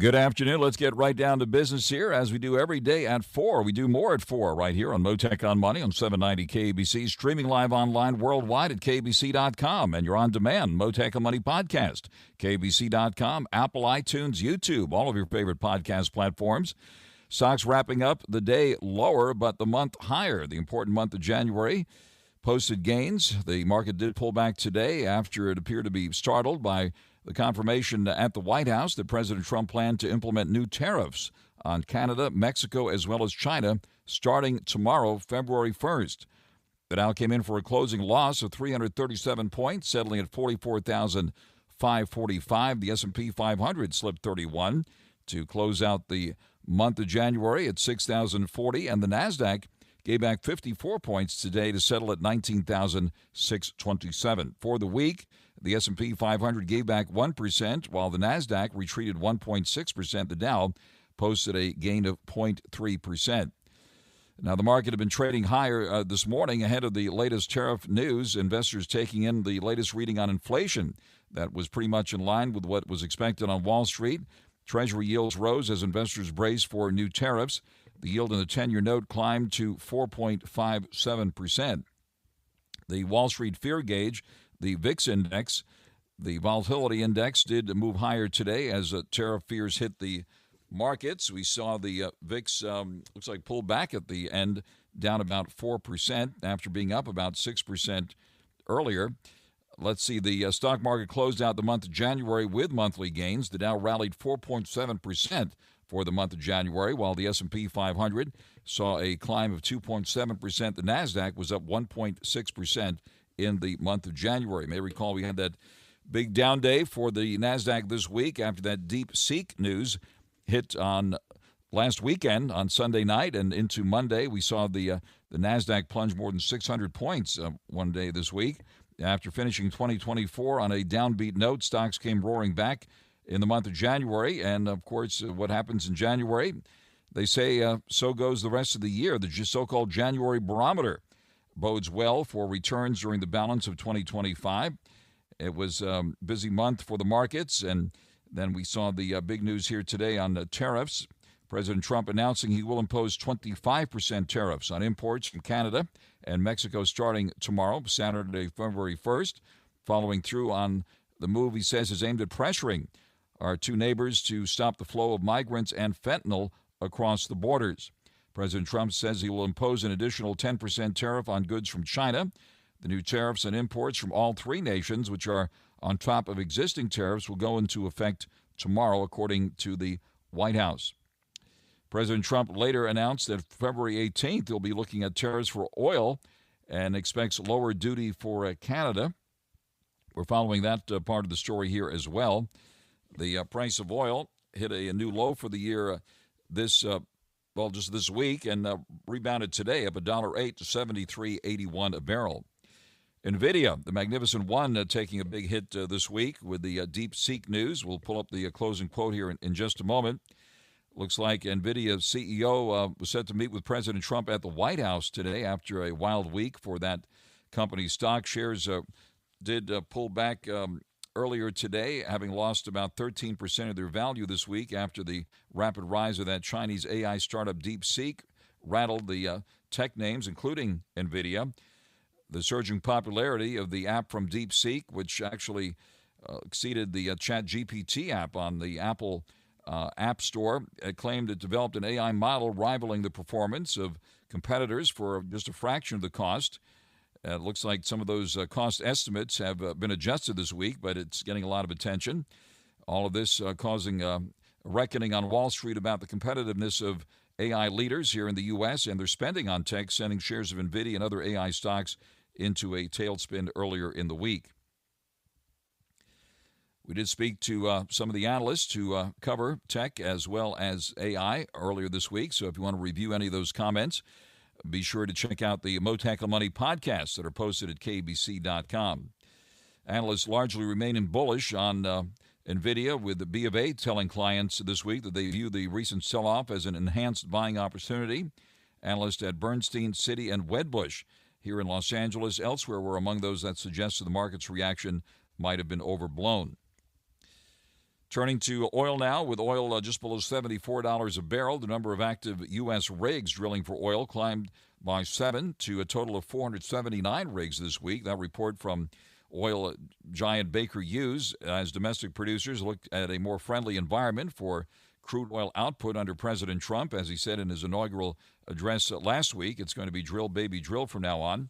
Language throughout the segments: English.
Good afternoon. Let's get right down to business here as we do every day at 4. We do more at 4 right here on Mottek On Money on 790 KBC, streaming live online worldwide at KBC.com. And you're on demand, Mottek On Money podcast, KBC.com, Apple, iTunes, YouTube, all of your favorite podcast platforms. Stocks wrapping up the day lower, but the month higher. The important month of January posted gains. The market did pull back today after it appeared to be startled by the confirmation at the White House that President Trump planned to implement new tariffs on Canada, Mexico, as well as China starting tomorrow, February 1st. The Dow came in for a closing loss of 337 points, settling at 44,545. The S&P 500 slipped 31 to close out the month of January at 6,040, and the NASDAQ gave back 54 points today to settle at 19,627. For the week, the S&P 500 gave back 1%, while the NASDAQ retreated 1.6%. The Dow posted a gain of 0.3%. Now, the market had been trading higher this morning ahead of the latest tariff news. Investors taking in the latest reading on inflation. That was pretty much in line with what was expected on Wall Street. Treasury yields rose as investors braced for new tariffs. The yield in the 10-year note climbed to 4.57%. The Wall Street Fear Gauge, the VIX index, the volatility index, did move higher today as tariff fears hit the markets. We saw the VIX looks like pulled back at the end, down about 4% after being up about 6% earlier. Let's see, the stock market closed out the month of January with monthly gains. The Dow rallied 4.7% for the month of January, while the S&P 500 saw a climb of 2.7%. The NASDAQ was up 1.6% in the month of January. You may recall we had that big down day for the NASDAQ this week after that DeepSeek news hit on last weekend on Sunday night and into Monday. We saw the NASDAQ plunge more than 600 points one day this week. After finishing 2024 on a downbeat note, stocks came roaring back in the month of January. And, of course, what happens in January, they say so goes the rest of the year. The so-called January barometer bodes well for returns during the balance of 2025. It was a busy month for the markets. And then we saw the big news here today on the tariffs. President Trump announcing he will impose 25% tariffs on imports from Canada and Mexico starting tomorrow, Saturday, February 1st, following through on the move he says is aimed at pressuring our two neighbors to stop the flow of migrants and fentanyl across the borders. President Trump says he will impose an additional 10% tariff on goods from China. The new tariffs on imports from all three nations, which are on top of existing tariffs, will go into effect tomorrow, according to the White House. President Trump later announced that February 18th he'll be looking at tariffs for oil and expects lower duty for Canada. We're following that part of the story here as well. The price of oil hit a new low for the year just this week, and rebounded today up $1.08 to $73.81 a barrel. NVIDIA, the Magnificent One, taking a big hit this week with the DeepSeek news. We'll pull up the closing quote here in just a moment. Looks like NVIDIA's CEO was set to meet with President Trump at the White House today after a wild week for that company's stock. Shares did pull back earlier today, having lost about 13% of their value this week after the rapid rise of that Chinese AI startup DeepSeek rattled the tech names, including NVIDIA. The surging popularity of the app from DeepSeek, which actually exceeded the ChatGPT app on the Apple App Store, claimed it developed an AI model rivaling the performance of competitors for just a fraction of the cost. It looks like some of those cost estimates have been adjusted this week, but it's getting a lot of attention. All of this causing a reckoning on Wall Street about the competitiveness of AI leaders here in the U.S. and their spending on tech, sending shares of NVIDIA and other AI stocks into a tailspin earlier in the week. We did speak to some of the analysts who cover tech as well as AI earlier this week. So if you want to review any of those comments, be sure to check out the Mottek On Money podcasts that are posted at KBC.com. Analysts largely remaining bullish on NVIDIA, with the B of A telling clients this week that they view the recent sell-off as an enhanced buying opportunity. Analysts at Bernstein, Citi, and Wedbush here in Los Angeles, elsewhere, were among those that suggested the market's reaction might have been overblown. Turning to oil now, with oil just below $74 a barrel, the number of active U.S. rigs drilling for oil climbed by 7 to a total of 479 rigs this week. That report from oil giant Baker Hughes, as domestic producers look at a more friendly environment for crude oil output under President Trump. As he said in his inaugural address last week, it's going to be drill, baby, drill from now on.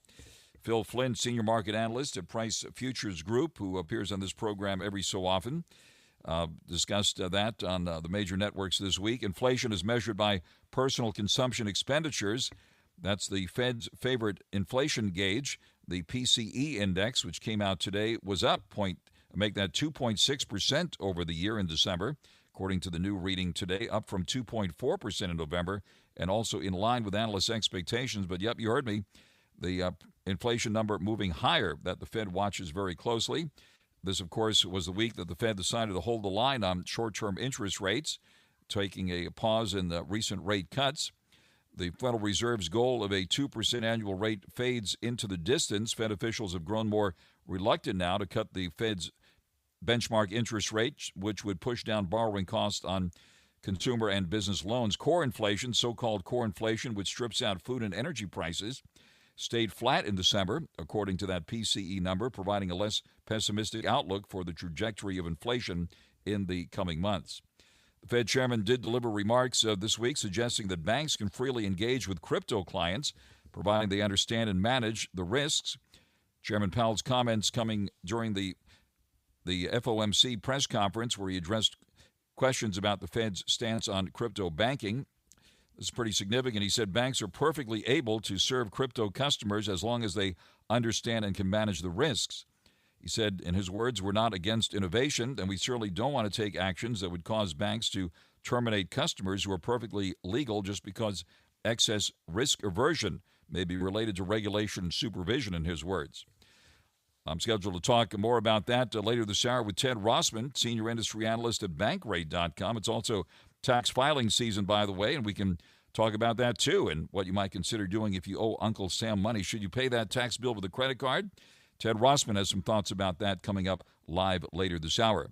Phil Flynn, senior market analyst at Price Futures Group, who appears on this program every so often, discussed that on the major networks this week. Inflation is measured by personal consumption expenditures. That's the Fed's favorite inflation gauge. The PCE index, which came out today, was up, make that 2.6% over the year in December, according to the new reading today, up from 2.4% in November, and also in line with analysts' expectations. But, yep, you heard me, the inflation number moving higher that the Fed watches very closely. This, of course, was the week that the Fed decided to hold the line on short-term interest rates, taking a pause in the recent rate cuts. The Federal Reserve's goal of a 2% annual rate fades into the distance. Fed officials have grown more reluctant now to cut the Fed's benchmark interest rate, which would push down borrowing costs on consumer and business loans. Core inflation, so-called core inflation, which strips out food and energy prices, stayed flat in December, according to that PCE number, providing a less pessimistic outlook for the trajectory of inflation in the coming months. The Fed chairman did deliver remarks this week suggesting that banks can freely engage with crypto clients, providing they understand and manage the risks. Chairman Powell's comments coming during the FOMC press conference, where he addressed questions about the Fed's stance on crypto banking. This is pretty significant. He said banks are perfectly able to serve crypto customers as long as they understand and can manage the risks. He said, in his words, we're not against innovation, and we certainly don't want to take actions that would cause banks to terminate customers who are perfectly legal just because excess risk aversion may be related to regulation and supervision, in his words. I'm scheduled to talk more about that later this hour with Ted Rossman, senior industry analyst at Bankrate.com. It's also tax filing season, by the way, and we can talk about that too and what you might consider doing if you owe Uncle Sam money. Should you pay that tax bill with a credit card? Ted Rossman has some thoughts about that coming up live later this hour.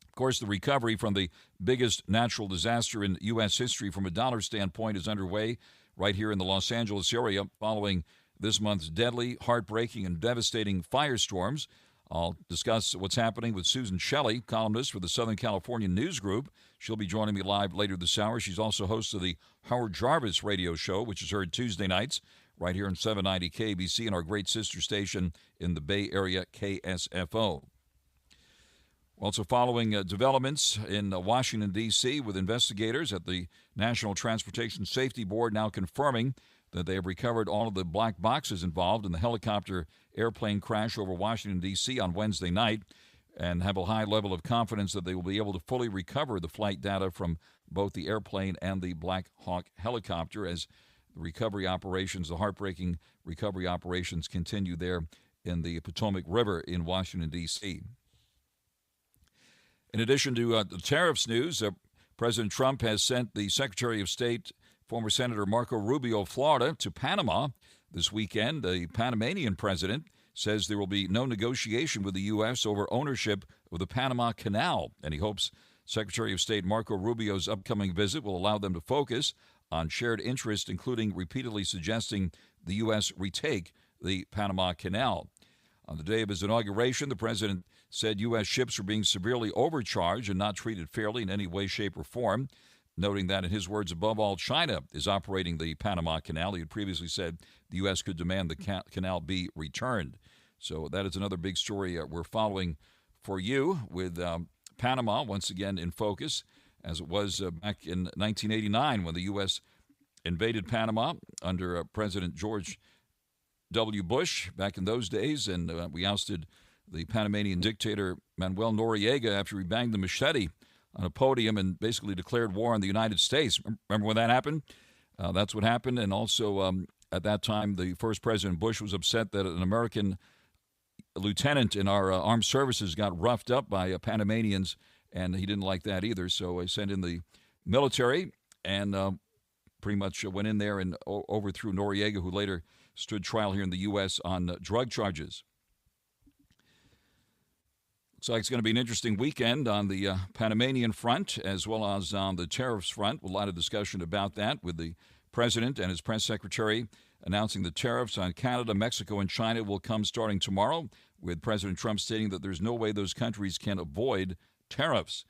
Of course, the recovery from the biggest natural disaster in U.S. history from a dollar standpoint is underway right here in the Los Angeles area following this month's deadly, heartbreaking, and devastating firestorms. I'll discuss what's happening with Susan Shelley, columnist for the Southern California News Group. She'll be joining me live later this hour. She's also host of the Howard Jarvis radio show, which is heard Tuesday nights right here on 790 KBC and our great sister station in the Bay Area, KSFO. Also following developments in Washington, D.C., with investigators at the National Transportation Safety Board now confirming that they have recovered all of the black boxes involved in the helicopter airplane crash over Washington, D.C. on Wednesday night, and have a high level of confidence that they will be able to fully recover the flight data from both the airplane and the Black Hawk helicopter as the recovery operations, the heartbreaking recovery operations, continue there in the Potomac River in Washington, D.C. In addition to the tariffs news, President Trump has sent the Secretary of State, former Senator Marco Rubio of Florida, to Panama this weekend. The Panamanian president says there will be no negotiation with the U.S. over ownership of the Panama Canal, and he hopes Secretary of State Marco Rubio's upcoming visit will allow them to focus on shared interest, including repeatedly suggesting the U.S. retake the Panama Canal. On the day of his inauguration, the president said U.S. ships are being severely overcharged and not treated fairly in any way, shape, or form, noting that, in his words, above all, China is operating the Panama Canal. He had previously said the U.S. could demand the canal be returned. So that is another big story we're following for you, with Panama once again in focus, as it was back in 1989 when the U.S. invaded Panama under President George W. Bush back in those days, and we ousted the Panamanian dictator Manuel Noriega after he banged the machete on a podium and basically declared war on the United States. Remember when that happened? That's what happened. And also at that time, the first President Bush was upset that an American lieutenant in our armed services got roughed up by Panamanians, and he didn't like that either. So I sent in the military and pretty much went in there and overthrew Noriega, who later stood trial here in the U.S. on drug charges. Looks like it's going to be an interesting weekend on the Panamanian front as well as on the tariffs front. A lot of discussion about that with the president and his press secretary announcing the tariffs on Canada, Mexico, and China will come starting tomorrow, with President Trump stating that there's no way those countries can avoid tariffs.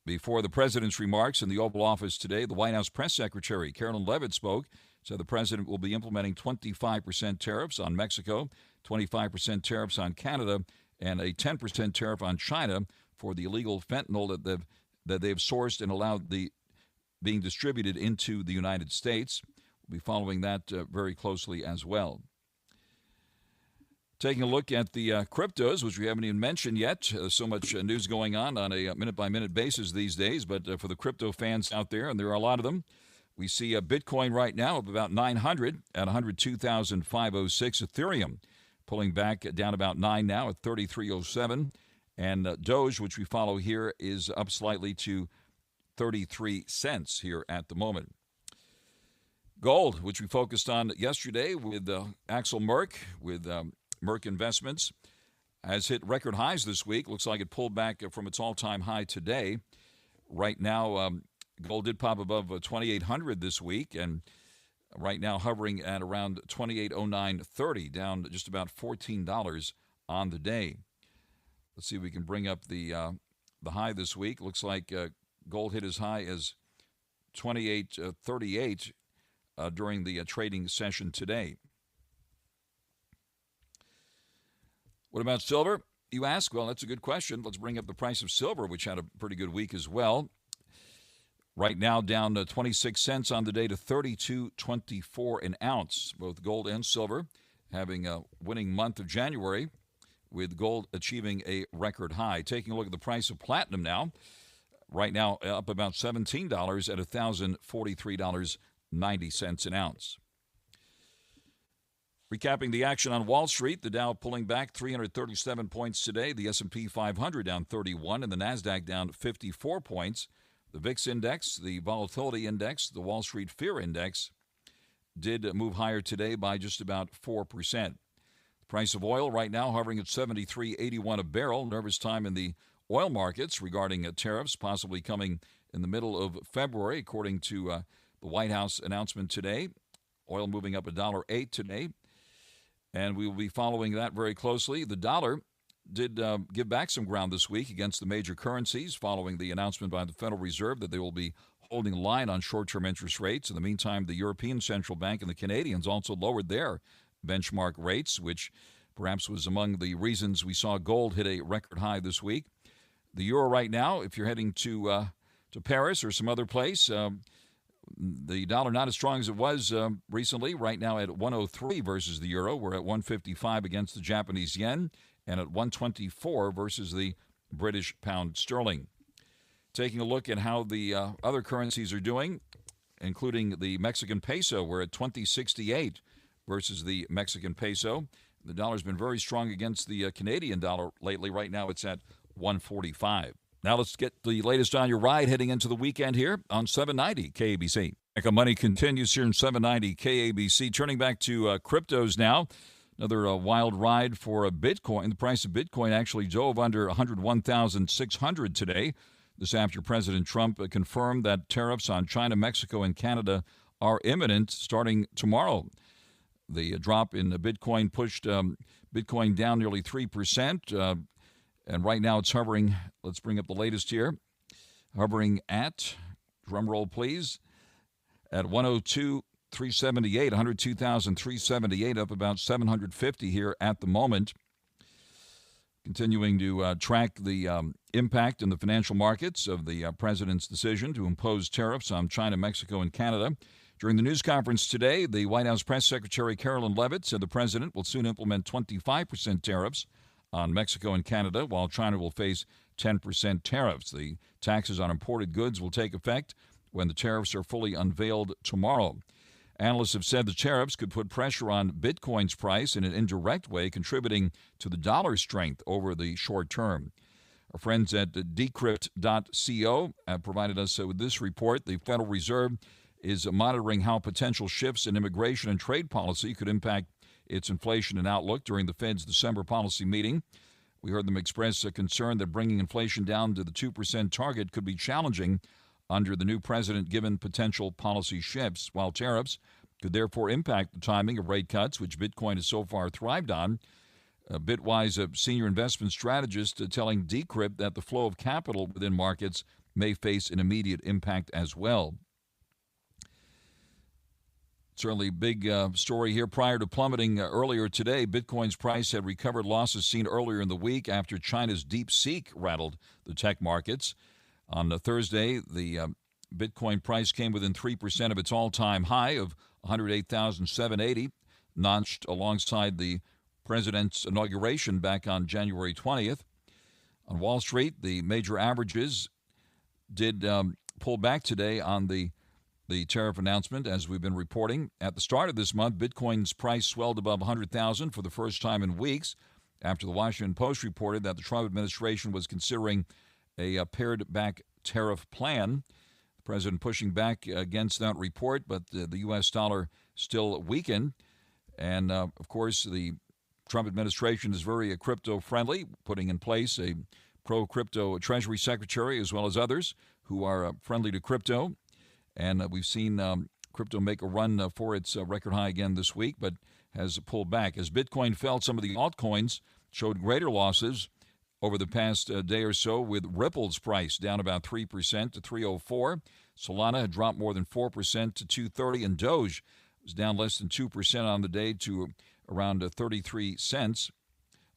Before the president's remarks in the Oval Office today, the White House press secretary, Carolyn Leavitt, spoke, said the president will be implementing 25% tariffs on Mexico, 25% tariffs on Canada, and a 10% tariff on China for the illegal fentanyl that they've sourced and allowed being distributed into the United States. We'll be following that very closely as well. Taking a look at the cryptos, which we haven't even mentioned yet. So much news going on a minute-by-minute basis these days. But for the crypto fans out there, and there are a lot of them, we see Bitcoin right now of about 900 at 102,506. Ethereum pulling back down about 9 now at 3307. And Doge, which we follow here, is up slightly to 33 cents here at the moment. Gold, which we focused on yesterday with Axel Merck, with Merck Investments, has hit record highs this week. Looks like it pulled back from its all-time high today. Right now, gold did pop above 2,800 this week, and right now hovering at around 2809.30, down just about $14 on the day. Let's see if we can bring up the high this week. Looks like gold hit as high as 28.38 during the trading session today. What about silver, you ask? Well, that's a good question. Let's bring up the price of silver, which had a pretty good week as well. Right now, down 26 cents on the day to $32.24 an ounce. Both gold and silver having a winning month of January, with gold achieving a record high. Taking a look at the price of platinum now. Right now, up about $17 at $1,043.90 an ounce. Recapping the action on Wall Street, the Dow pulling back 337 points today. The S&P 500 down 31, and the NASDAQ down 54 points. The VIX index, the volatility index, the Wall Street fear index did move higher today by just about 4%. The price of oil right now hovering at $73.81 a barrel. Nervous time in the oil markets regarding tariffs possibly coming in the middle of February, according to the White House announcement today. Oil moving up $1.08 today, and we will be following that very closely. The dollar did give back some ground this week against the major currencies following the announcement by the Federal Reserve that they will be holding the line on short-term interest rates. In the meantime, the European Central Bank and the Canadians also lowered their benchmark rates, which perhaps was among the reasons we saw gold hit a record high this week. The euro right now, if you're heading to Paris or some other place, the dollar not as strong as it was recently. Right now at 103 versus the euro. We're at 155 against the Japanese yen, and at 124 versus the British pound sterling. Taking a look at how the other currencies are doing, including the Mexican peso, we're at 20.68 versus the Mexican peso. The dollar's been very strong against the Canadian dollar lately. Right now it's at 145. Now let's get the latest on your ride heading into the weekend here on 790 KABC. Mottek On Money continues here in 790 KABC. Turning back to cryptos now. Another wild ride for Bitcoin. The price of Bitcoin actually dove under 101,600 today. This after President Trump confirmed that tariffs on China, Mexico, and Canada are imminent starting tomorrow. The drop in Bitcoin pushed Bitcoin down nearly 3%. And right now it's hovering, let's bring up the latest here, hovering at, drum roll please, at 102,378, 102,378, up about 750 here at the moment. Continuing to track the impact in the financial markets of the president's decision to impose tariffs on China, Mexico, and Canada. During the news conference today, the White House press secretary Carolyn Leavitt said the president will soon implement 25% tariffs on Mexico and Canada, while China will face 10% tariffs. The taxes on imported goods will take effect when the tariffs are fully unveiled tomorrow. Analysts have said the tariffs could put pressure on Bitcoin's price in an indirect way, contributing to the dollar's strength over the short term. Our friends at decrypt.co have provided us with this report. The Federal Reserve is monitoring how potential shifts in immigration and trade policy could impact its inflation and outlook during the Fed's December policy meeting. We heard them express a concern that bringing inflation down to the 2% target could be challenging under the new president given potential policy shifts, while tariffs could therefore impact the timing of rate cuts, which Bitcoin has so far thrived on. Bitwise, a senior investment strategist, telling Decrypt that the flow of capital within markets may face an immediate impact as well. Certainly big story here. Prior to plummeting earlier today, Bitcoin's price had recovered losses seen earlier in the week after China's DeepSeek rattled the tech markets. On Thursday, the Bitcoin price came within 3% of its all-time high of 108,780, notched alongside the president's inauguration back on January 20th. On Wall Street, the major averages did pull back today on the tariff announcement, as we've been reporting. At the start of this month, Bitcoin's price swelled above 100,000 for the first time in weeks after the Washington Post reported that the Trump administration was considering a pared-back tariff plan. The president pushing back against that report, but the U.S. dollar still weakened. And, of course, the Trump administration is very crypto-friendly, putting in place a pro-crypto Treasury Secretary as well as others who are friendly to crypto. And we've seen crypto make a run for its record high again this week, but has pulled back. As Bitcoin fell, some of the altcoins showed greater losses over the past day or so, with Ripple's price down about 3% to 304. Solana had dropped more than 4% to 230, and Doge was down less than 2% on the day to around 33 cents.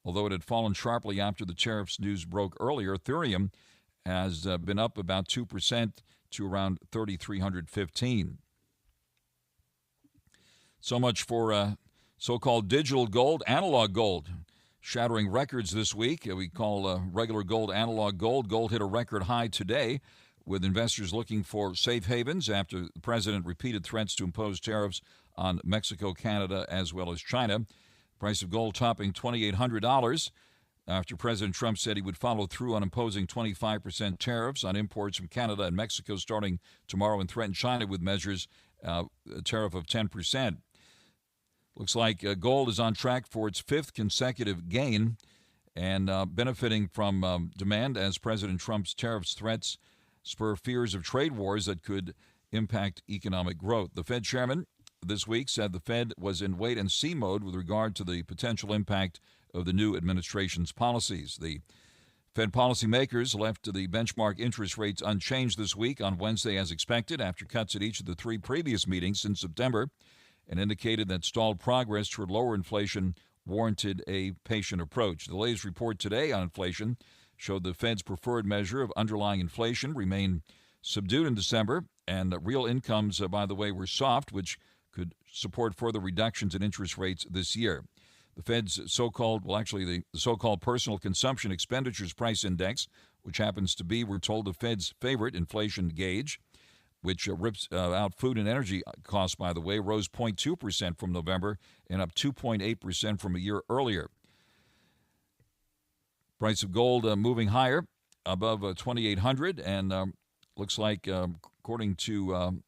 Although it had fallen sharply after the tariffs news broke earlier, Ethereum has been up about 2% to around 3,315. So much for so-called digital gold. Analog gold shattering records this week. We call regular gold analog gold. Gold hit a record high today, with investors looking for safe havens after the president repeated threats to impose tariffs on Mexico, Canada, as well as China. Price of gold topping $2,800 after President Trump said he would follow through on imposing 25% tariffs on imports from Canada and Mexico starting tomorrow, and threatened China with measures, a tariff of 10%. Looks like gold is on track for its fifth consecutive gain and benefiting from demand as President Trump's tariffs threats spur fears of trade wars that could impact economic growth. The Fed chairman this week said the Fed was in wait-and-see mode with regard to the potential impact of the new administration's policies. The Fed policymakers left the benchmark interest rates unchanged this week on Wednesday as expected after cuts at each of the three previous meetings since September, and indicated that stalled progress toward lower inflation warranted a patient approach. The latest report today on inflation showed the Fed's preferred measure of underlying inflation remained subdued in December, and real incomes, by the way, were soft, which could support further reductions in interest rates this year. The Fed's the so-called personal consumption expenditures price index, which happens to be, we're told, the Fed's favorite inflation gauge, which rips out food and energy costs, by the way, rose 0.2% from November and up 2.8% from a year earlier. Price of gold moving higher above 2,800, and looks like, according to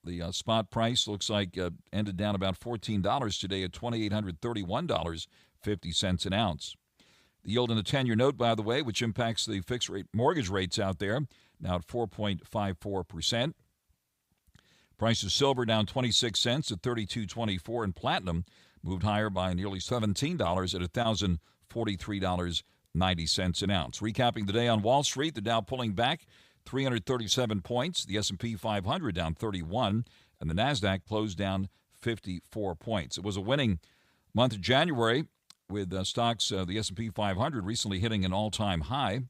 the spot price, looks like ended down about $14 today at $2,831.50 an ounce. The yield in the 10-year note, by the way, which impacts the fixed-rate mortgage rates out there, now at 4.54%. Price of silver down 26 cents at $32.24, and platinum moved higher by nearly $17 at $1,043.90 an ounce. Recapping the day on Wall Street, the Dow pulling back 337 points, the S&P 500 down 31, and the Nasdaq closed down 54 points. It was a winning month of January, with stocks, the S&P 500 recently hitting an all-time high.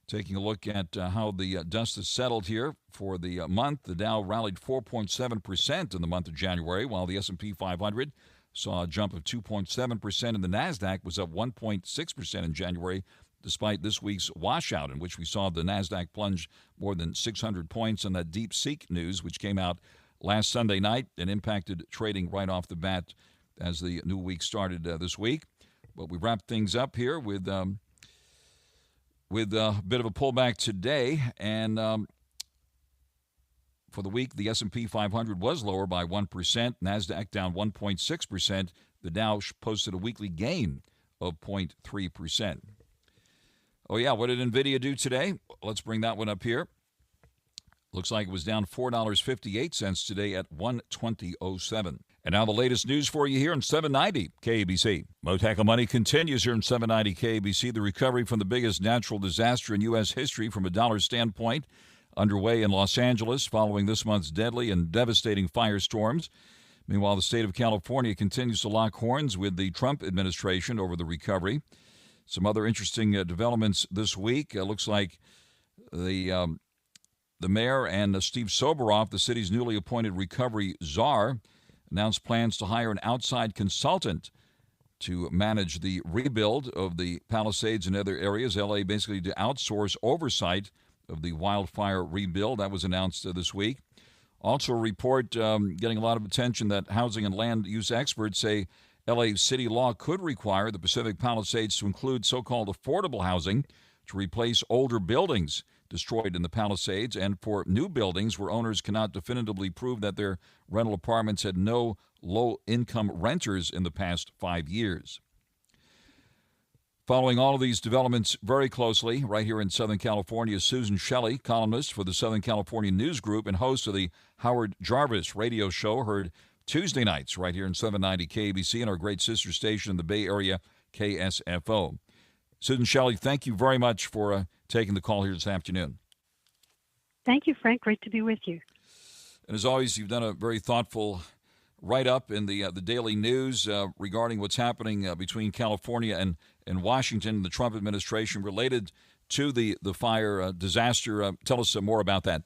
Taking a look at how the dust has settled here for the month, the Dow rallied 4.7% in the month of January, while the S&P 500 saw a jump of 2.7%, and the Nasdaq was up 1.6% in January, despite this week's washout, in which we saw the Nasdaq plunge more than 600 points on that DeepSeek news, which came out last Sunday night and impacted trading right off the bat as the new week started this week. But we wrapped things up here with a bit of a pullback today, and for the week, the S&P 500 was lower by 1%, Nasdaq down 1.6%. The Dow posted a weekly gain of 0.3%. Oh, yeah. What did NVIDIA do today? Let's bring that one up here. Looks like it was down $4.58 today at 120.07. And now the latest news for you here in 790 KABC. Mottek On Money continues here in 790 KABC. The recovery from the biggest natural disaster in U.S. history from a dollar standpoint underway in Los Angeles following this month's deadly and devastating firestorms. Meanwhile, the state of California continues to lock horns with the Trump administration over the recovery. Some other interesting developments this week. Looks like the mayor and Steve Soboroff, the city's newly appointed recovery czar, announced plans to hire an outside consultant to manage the rebuild of the Palisades and other areas. L.A. basically to outsource oversight of the wildfire rebuild. That was announced this week. Also a report getting a lot of attention that housing and land use experts say L.A. city law could require the Pacific Palisades to include so-called affordable housing to replace older buildings destroyed in the Palisades, and for new buildings where owners cannot definitively prove that their rental apartments had no low-income renters in the past 5 years. Following all of these developments very closely, right here in Southern California, Susan Shelley, columnist for the Southern California News Group and host of the Howard Jarvis radio show, heard Tuesday nights right here in 790 KABC and our great sister station in the Bay Area, KSFO. Susan Shelley, thank you very much for taking the call here this afternoon. Thank you, Frank. Great to be with you. And as always, you've done a very thoughtful write-up in the daily news regarding what's happening between California and Washington, the Trump administration, related to the fire disaster. Tell us more about that.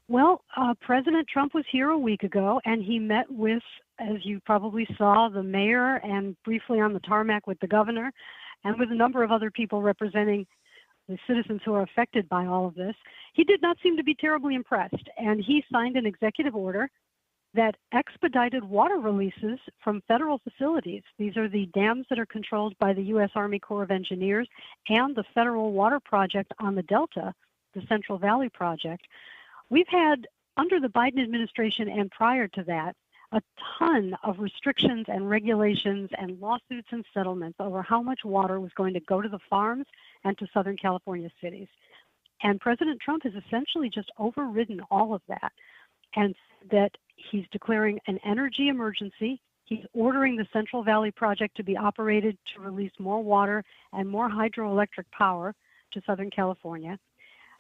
Well, President Trump was here a week ago, and he met with, as you probably saw, the mayor and briefly on the tarmac with the governor and with a number of other people representing the citizens who are affected by all of this. He did not seem to be terribly impressed, and he signed an executive order that expedited water releases from federal facilities. These are the dams that are controlled by the U.S. Army Corps of Engineers and the federal water project on the Delta, the Central Valley Project. We've had, under the Biden administration and prior to that, a ton of restrictions and regulations and lawsuits and settlements over how much water was going to go to the farms and to Southern California cities. And President Trump has essentially just overridden all of that, and that he's declaring an energy emergency. He's ordering the Central Valley Project to be operated to release more water and more hydroelectric power to Southern California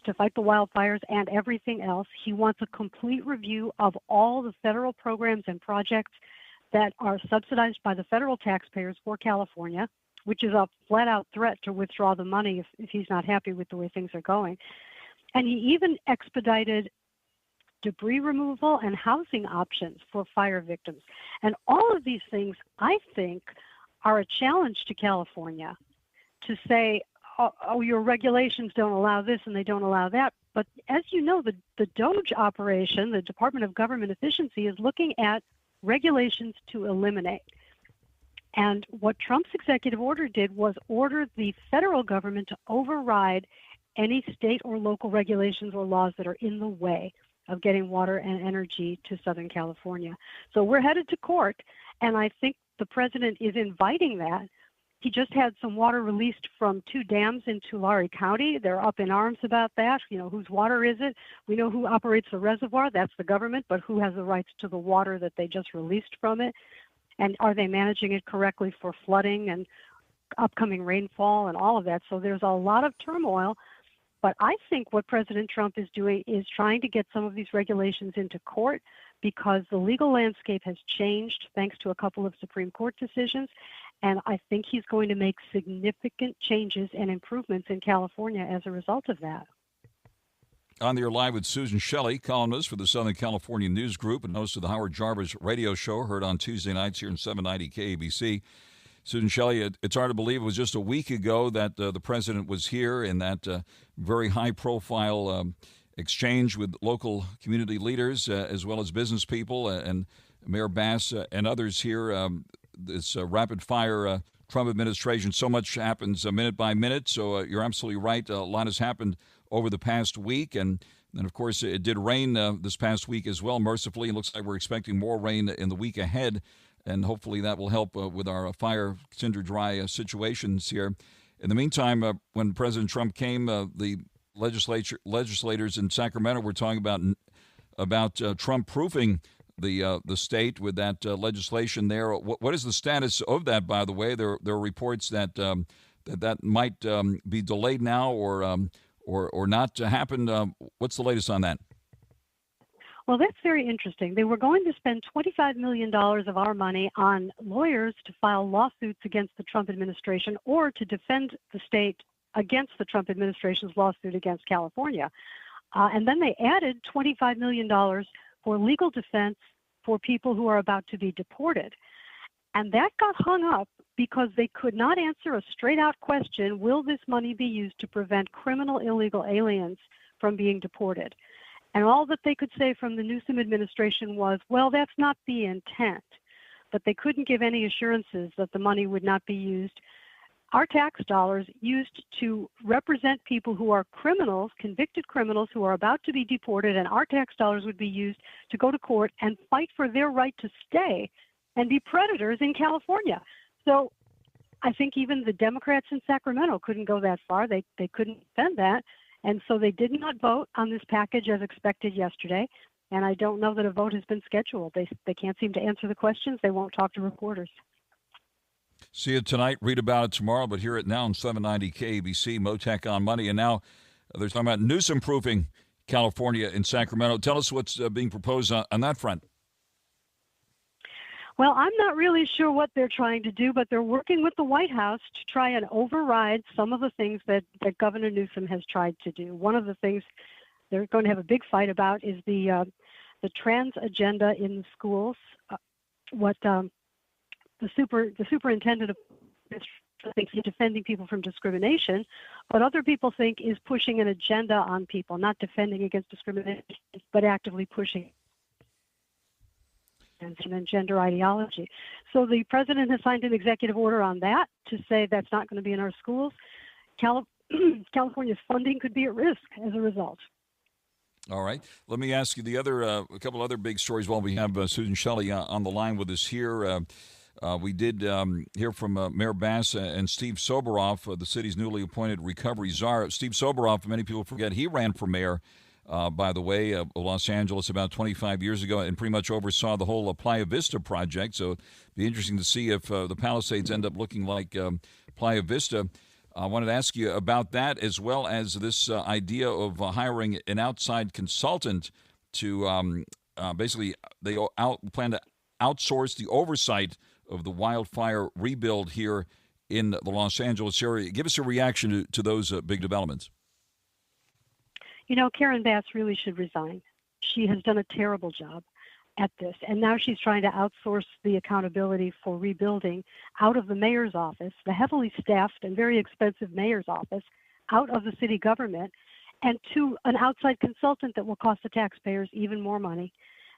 to fight the wildfires and everything else. He wants a complete review of all the federal programs and projects that are subsidized by the federal taxpayers for California, which is a flat-out threat to withdraw the money if he's not happy with the way things are going. And he even expedited debris removal and housing options for fire victims. And all of these things, I think, are a challenge to California to say, oh, your regulations don't allow this and they don't allow that. But as you know, the DOGE operation, the Department of Government Efficiency, is looking at regulations to eliminate. And what Trump's executive order did was order the federal government to override any state or local regulations or laws that are in the way of getting water and energy to Southern California. So we're headed to court, and I think the president is inviting that. He just had some water released from 2 dams in Tulare County. They're up in arms about that. You know, whose water is it? We know who operates the reservoir. That's the government. But who has the rights to the water that they just released from it? And are they managing it correctly for flooding and upcoming rainfall and all of that? So there's a lot of turmoil. But I think what President Trump is doing is trying to get some of these regulations into court because the legal landscape has changed thanks to a couple of Supreme Court decisions. And I think he's going to make significant changes and improvements in California as a result of that. On the air live with Susan Shelley, columnist for the Southern California News Group and host of the Howard Jarvis radio show, heard on Tuesday nights here in 790 KABC. Susan Shelley, it's hard to believe it was just a week ago that the president was here in that very high-profile exchange with local community leaders as well as business people and Mayor Bass and others here. This rapid-fire Trump administration, so much happens minute by minute, so you're absolutely right. A lot has happened over the past week, and of course, it did rain this past week as well, mercifully. It looks like we're expecting more rain in the week ahead, and hopefully that will help with our fire, cinder dry situations here. In the meantime, when President Trump came, the legislators in Sacramento were talking about Trump proofing the state with that legislation there. What is the status of that? By the way, there are reports that that might be delayed now or not to happen. What's the latest on that? Well, that's very interesting. They were going to spend $25 million of our money on lawyers to file lawsuits against the Trump administration or to defend the state against the Trump administration's lawsuit against California. And then they added $25 million for legal defense for people who are about to be deported. And that got hung up because they could not answer a straight-out question, will this money be used to prevent criminal illegal aliens from being deported? And all that they could say from the Newsom administration was, well, that's not the intent. But they couldn't give any assurances that the money would not be used, our tax dollars, used to represent people who are criminals, convicted criminals who are about to be deported, and our tax dollars would be used to go to court and fight for their right to stay and be predators in California. So I think even the Democrats in Sacramento couldn't go that far. They couldn't defend that. And so they did not vote on this package as expected yesterday. And I don't know that a vote has been scheduled. They can't seem to answer the questions. They won't talk to reporters. See it tonight, read about it tomorrow, but hear it now on 790 KABC, Mottek On Money. And now they're talking about Newsom-proofing California in Sacramento. Tell us what's being proposed on that front. Well, I'm not really sure what they're trying to do, but they're working with the White House to try and override some of the things that Governor Newsom has tried to do. One of the things they're going to have a big fight about is the trans agenda in the schools. What the superintendent of thinks is defending people from discrimination, but other people think is pushing an agenda on people, not defending against discrimination, but actively pushing and gender ideology. So the president has signed an executive order on that to say that's not going to be in our schools. California's funding could be at risk as a result. All right. Let me ask you a couple other big stories while we have Susan Shelley on the line with us here. We did hear from Mayor Bass and Steve Soboroff, the city's newly appointed recovery czar. Steve Soboroff, many people forget, he ran for mayor, by the way, of Los Angeles about 25 years ago and pretty much oversaw the whole Playa Vista project. So it'd be interesting to see if the Palisades end up looking like Playa Vista. I wanted to ask you about that, as well as this idea of hiring an outside consultant to basically they plan to outsource the oversight of the wildfire rebuild here in the Los Angeles area. Give us a reaction to those big developments. You know, Karen Bass really should resign. She has done a terrible job at this, and now she's trying to outsource the accountability for rebuilding out of the mayor's office, the heavily staffed and very expensive mayor's office, out of the city government, and to an outside consultant that will cost the taxpayers even more money.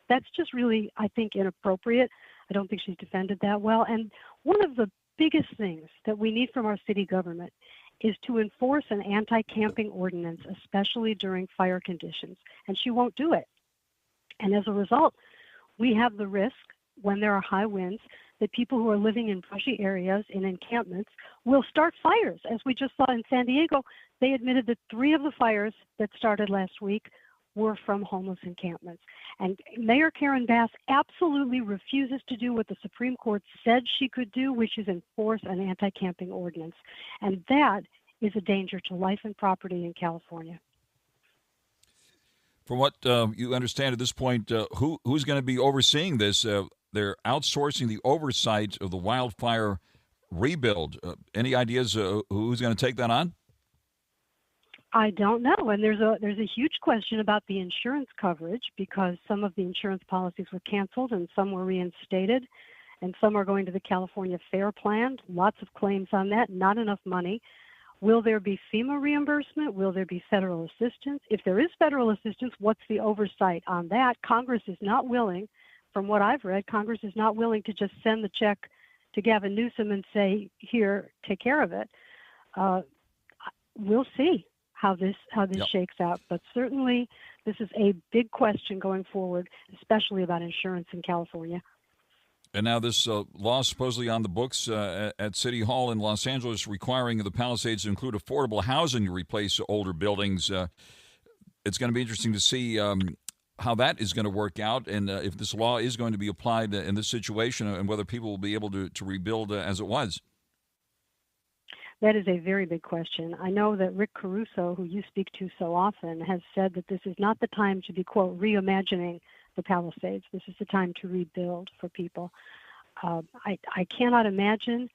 That's just really, I think, inappropriate. I don't think she's defended that well. And one of the biggest things that we need from our city government is to enforce an anti-camping ordinance, especially during fire conditions. And she won't do it. And as a result, we have the risk, when there are high winds, that people who are living in brushy areas, in encampments, will start fires. As we just saw in San Diego, they admitted that 3 of the fires that started last week were from homeless encampments. And Mayor Karen Bass absolutely refuses to do what the Supreme Court said she could do, which is enforce an anti-camping ordinance. And that is a danger to life and property in California. From what you understand at this point, who's going to be overseeing this? They're outsourcing the oversight of the wildfire rebuild. Any ideas who's going to take that on? I don't know, and there's a huge question about the insurance coverage, because some of the insurance policies were canceled and some were reinstated, and some are going to the California Fair Plan. Lots of claims on that, not enough money. Will there be FEMA reimbursement? Will there be federal assistance? If there is federal assistance, what's the oversight on that? Congress is not willing, from what I've read, Congress is not willing to just send the check to Gavin Newsom and say, here, take care of it. We'll see how this Yep. shakes out. But certainly this is a big question going forward, especially about insurance in California. And now this law supposedly on the books at City Hall in Los Angeles requiring the Palisades to include affordable housing to replace older buildings. It's going to be interesting to see how that is going to work out and if this law is going to be applied in this situation and whether people will be able to rebuild as it was. That is a very big question. I know that Rick Caruso, who you speak to so often, has said that this is not the time to be, quote, reimagining the Palisades. This is the time to rebuild for people. I cannot imagine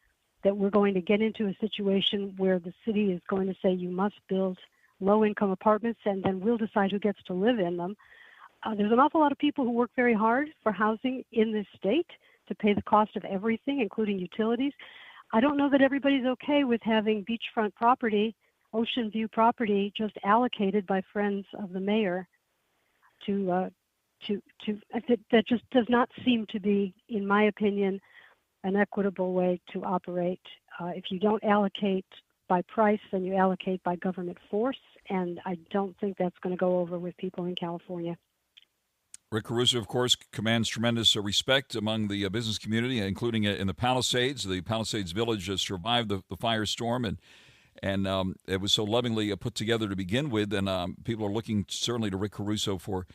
that we're going to get into a situation where the city is going to say you must build low-income apartments and then we'll decide who gets to live in them. There's an awful lot of people who work very hard for housing in this state to pay the cost of everything, including utilities. I don't know that everybody's okay with having beachfront property, ocean view property, just allocated by friends of the mayor that just does not seem to be, in my opinion, an equitable way to operate. If you don't allocate by price, then you allocate by government force, and I don't think that's going to go over with people in California. Rick Caruso, of course, commands tremendous respect among the business community, including in the Palisades. The Palisades Village survived the firestorm, and it was so lovingly put together to begin with. And people are looking certainly to Rick Caruso for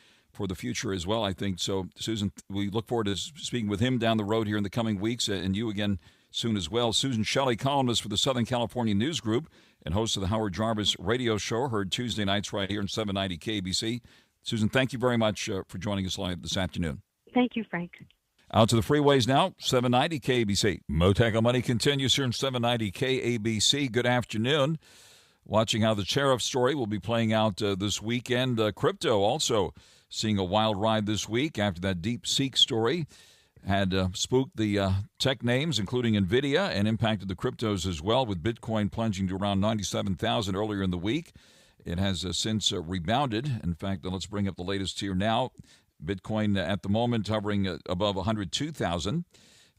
the future as well, I think. So, Susan, we look forward to speaking with him down the road here in the coming weeks, and you again soon as well. Susan Shelley, columnist for the Southern California News Group and host of the Howard Jarvis radio show, heard Tuesday nights right here on 790 KBC. Susan, thank you very much for joining us live this afternoon. Thank you, Frank. Out to the freeways now, 790 KBC. Mottek On Money continues here in 790 KABC. Good afternoon. Watching how the tariff story will be playing out this weekend. Crypto also seeing a wild ride this week after that DeepSeek story had spooked the tech names, including NVIDIA, and impacted the cryptos as well, with Bitcoin plunging to around 97,000 earlier in the week. It has since rebounded. In fact, let's bring up the latest here now. Bitcoin at the moment hovering above 102,000.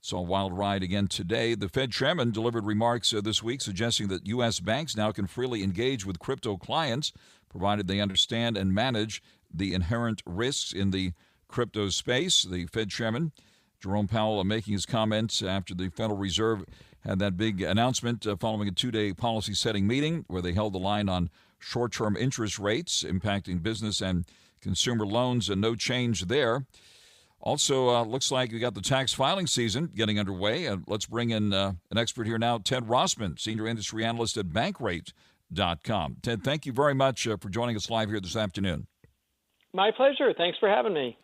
Saw a wild ride again today. The Fed chairman delivered remarks this week suggesting that U.S. banks now can freely engage with crypto clients, provided they understand and manage the inherent risks in the crypto space. The Fed chairman, Jerome Powell, making his comments after the Federal Reserve had that big announcement following a two-day policy-setting meeting where they held the line on short-term interest rates impacting business and consumer loans, and no change there. Also, looks like we got the tax filing season getting underway. Let's bring in an expert here now, Ted Rossman, senior industry analyst at Bankrate.com. Ted, thank you very much for joining us live here this afternoon. My pleasure. Thanks for having me.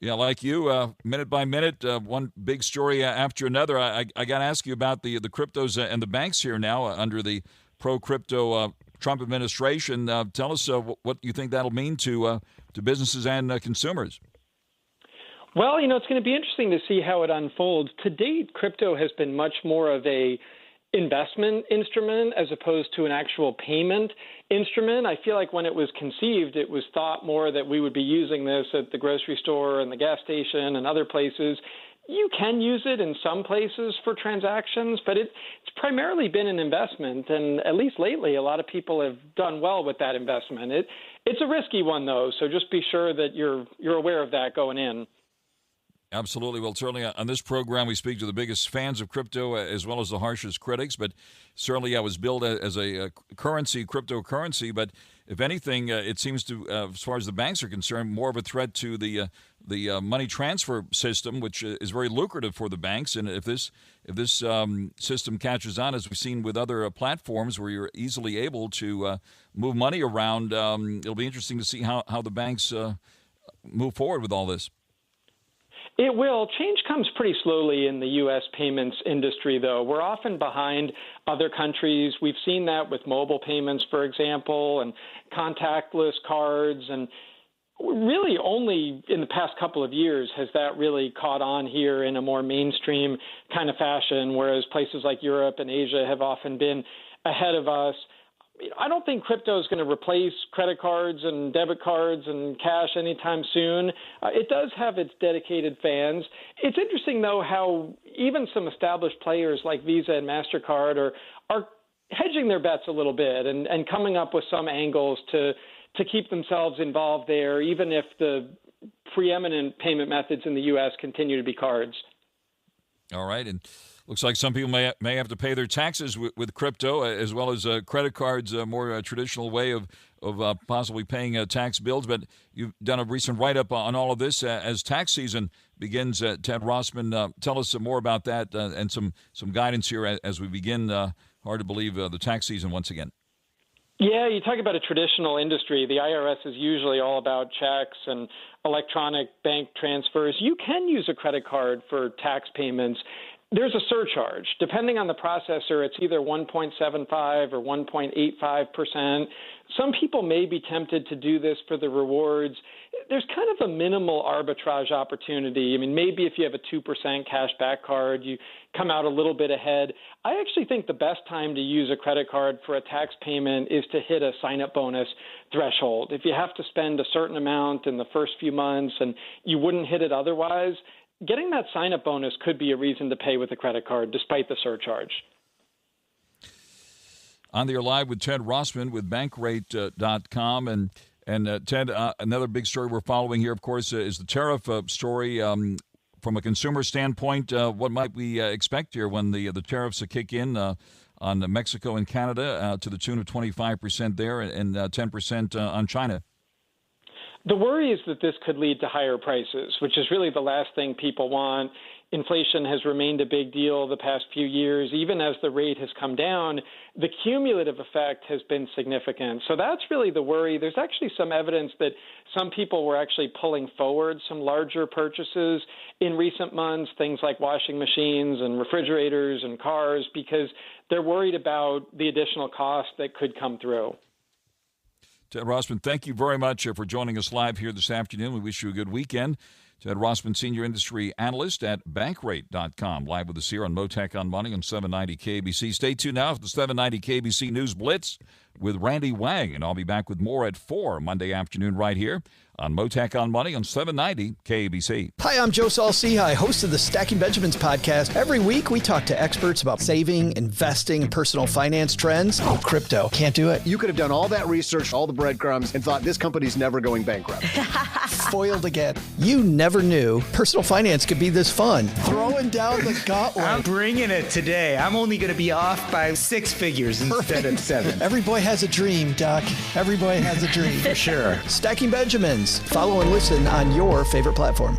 Yeah, like you, minute by minute, one big story after another. I got to ask you about the cryptos and the banks here now under the pro-crypto Trump administration. Tell us what you think that'll mean to businesses and consumers. Well, it's going to be interesting to see how it unfolds. To date, crypto has been much more of a investment instrument as opposed to an actual payment instrument. I feel like when it was conceived, it was thought more that we would be using this at the grocery store and the gas station and other places. You can use it in some places for transactions, but it's primarily been an investment, and at least lately, a lot of people have done well with that investment. It's a risky one, though, so just be sure that you're aware of that going in. Absolutely. Well, certainly on this program, we speak to the biggest fans of crypto as well as the harshest critics, but certainly I was billed as a currency, cryptocurrency, but if anything, it seems to, as far as the banks are concerned, more of a threat to the money transfer system, which is very lucrative for the banks. And if this system catches on, as we've seen with other platforms where you're easily able to move money around, it'll be interesting to see how the banks move forward with all this. It will. Change comes pretty slowly in the U.S. payments industry, though. We're often behind other countries. We've seen that with mobile payments, for example, and contactless cards. And really only in the past couple of years has that really caught on here in a more mainstream kind of fashion, whereas places like Europe and Asia have often been ahead of us. I don't think crypto is going to replace credit cards and debit cards and cash anytime soon. It does have its dedicated fans. It's interesting, though, how even some established players like Visa and MasterCard are hedging their bets a little bit and coming up with some angles to keep themselves involved there, even if the preeminent payment methods in the U.S. continue to be cards. All right, and looks like some people may have to pay their taxes with crypto, as well as credit cards, a more traditional way of possibly paying tax bills. But you've done a recent write-up on all of this as tax season begins. Ted Rossman, tell us some more about that and some guidance here as we begin, hard to believe, the tax season once again. Yeah, you talk about a traditional industry. The IRS is usually all about checks and electronic bank transfers. You can use a credit card for tax payments. There's a surcharge. Depending on the processor, it's either 1.75 or 1.85%. Some people may be tempted to do this for the rewards. There's kind of a minimal arbitrage opportunity. I mean, maybe if you have a 2% cash back card, you come out a little bit ahead. I actually think the best time to use a credit card for a tax payment is to hit a sign-up bonus threshold. If you have to spend a certain amount in the first few months and you wouldn't hit it otherwise, getting that sign-up bonus could be a reason to pay with a credit card despite the surcharge. On the air live with Ted Rossman with Bankrate.com. And Ted, another big story we're following here, of course, is the tariff story. From a consumer standpoint, what might we expect here when the tariffs kick in on Mexico and Canada to the tune of 25% there and 10% on China? The worry is that this could lead to higher prices, which is really the last thing people want. Inflation has remained a big deal the past few years. Even as the rate has come down, the cumulative effect has been significant. So that's really the worry. There's actually some evidence that some people were actually pulling forward some larger purchases in recent months, things like washing machines and refrigerators and cars, because they're worried about the additional cost that could come through. Ted Rossman, thank you very much for joining us live here this afternoon. We wish you a good weekend. Ted Rossman, Senior Industry Analyst at Bankrate.com, live with us here on Mottek On Money on 790 KBC. Stay tuned now for the 790 KBC News Blitz with Randy Wang, and I'll be back with more at 4 Monday afternoon right here on Mottek On Money on 790 KBC. Hi, I'm Joe Saul-Sehy, host of the Stacking Benjamins podcast. Every week, we talk to experts about saving, investing, and personal finance trends. Oh, crypto. Can't do it. You could have done all that research, all the breadcrumbs, and thought this company's never going bankrupt. Foiled again. You never knew personal finance could be this fun. Throwing down the gauntlet. I'm bringing it today. I'm only going to be off by 6 figures instead of 7. Every boy has a dream, Doc. Every boy has a dream. For sure. Stacking Benjamins. Follow and listen on your favorite platform.